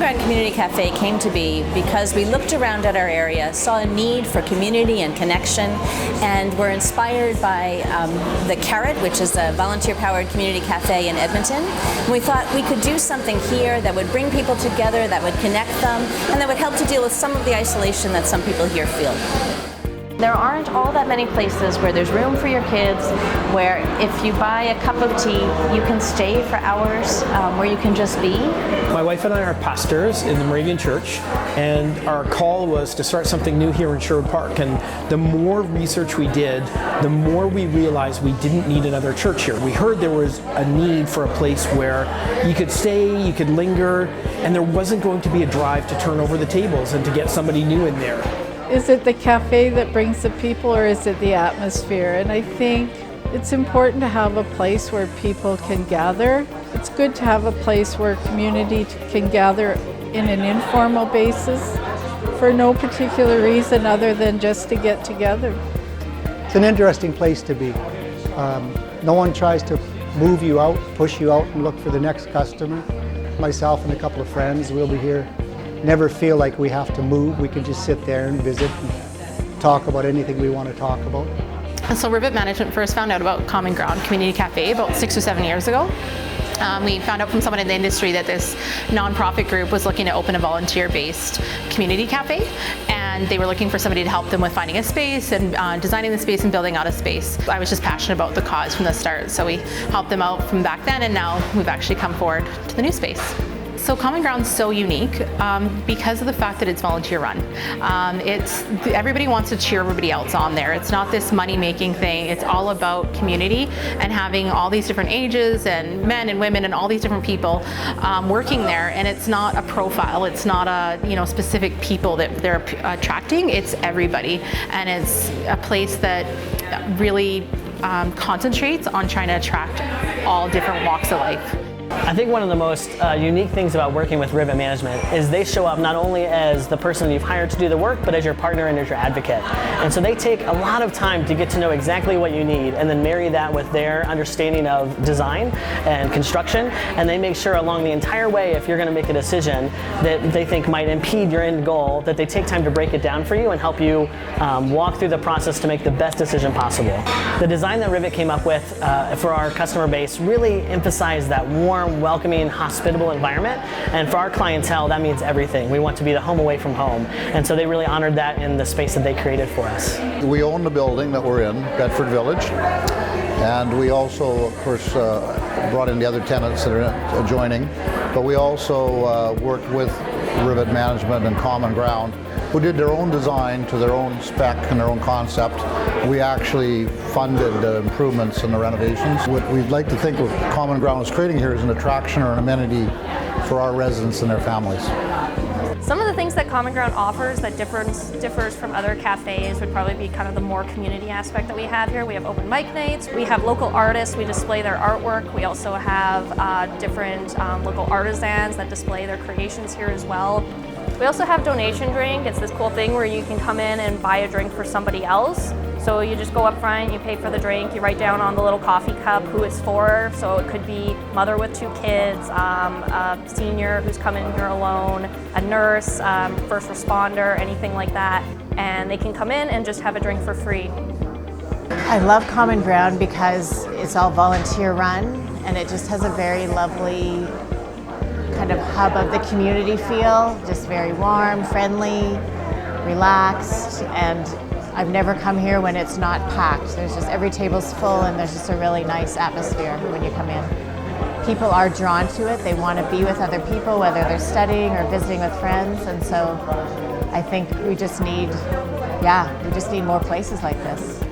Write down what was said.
Ground Community Cafe came to be because we looked around at our area, saw a need for community and connection, and were inspired by the Carrot, which is a volunteer-powered community cafe in Edmonton. And we thought we could do something here that would bring people together, that would connect them, and that would help to deal with some of the isolation that some people here feel. There aren't all that many places where there's room for your kids, where if you buy a cup of tea, you can stay for hours, where you can just be. My wife and I are pastors in the Moravian Church, and our call was to start something new here in Sherwood Park. And the more research we did, the more we realized we didn't need another church here. We heard there was a need for a place where you could stay, you could linger, and there wasn't going to be a drive to turn over the tables and to get somebody new in there. Is it the cafe that brings the people, or is it the atmosphere? And I think it's important to have a place where people can gather. It's good to have a place where community can gather in an informal basis for no particular reason other than just to get together. It's an interesting place to be. No one tries to move you out, push you out and look for the next customer. Myself and a couple of friends will be here. Never feel like we have to move. We can just sit there and visit and talk about anything we want to talk about. So Rivet Management first found out about Common Ground Community Cafe about 6 or 7 years ago. We found out from someone in the industry that this nonprofit group was looking to open a volunteer-based community cafe, and they were looking for somebody to help them with finding a space and designing the space and building out a space. I was just passionate about the cause from the start, so we helped them out from back then, and now we've actually come forward to the new space. So Common Ground's so unique because of the fact that it's volunteer run. Everybody wants to cheer everybody else on there. It's not this money-making thing. It's all about community and having all these different ages and men and women and all these different people working there. And it's not a profile. It's not a specific people that they're attracting. It's everybody, and it's a place that really concentrates on trying to attract all different walks of life. I think one of the most unique things about working with Rivet Management is they show up not only as the person you've hired to do the work, but as your partner and as your advocate. And so they take a lot of time to get to know exactly what you need and then marry that with their understanding of design and construction. And they make sure along the entire way, if you're going to make a decision that they think might impede your end goal, that they take time to break it down for you and help you walk through the process to make the best decision possible. The design that Rivet came up with for our customer base really emphasized that warm, welcoming, hospitable environment, and for our clientele that means everything. We want to be the home away from home, and so they really honored that in the space that they created for us. We own the building that we're in, Bedford Village, and we also of course brought in the other tenants that are adjoining, but we also worked with Rivet Management and Common Ground, who did their own design to their own spec and their own concept. We actually funded the improvements and the renovations. What we'd like to think what Common Ground is creating here is an attraction or an amenity for our residents and their families. Some of the things that Common Ground offers that differs from other cafes would probably be kind of the more community aspect that we have here. We have open mic nights, we have local artists, we display their artwork. We also have different local artisans that display their creations here as well. We also have donation drink. It's this cool thing where you can come in and buy a drink for somebody else. So you just go up front, you pay for the drink, you write down on the little coffee cup who it's for. So it could be mother with 2 kids, a senior who's coming here alone, a nurse, first responder, anything like that. And they can come in and just have a drink for free. I love Common Ground because it's all volunteer run, and it just has a very lovely kind of hub of the community feel, just very warm, friendly, relaxed, and I've never come here when it's not packed. There's just every table's full, and there's just a really nice atmosphere when you come in. People are drawn to it. They want to be with other people, whether they're studying or visiting with friends, and so I think we just need more places like this.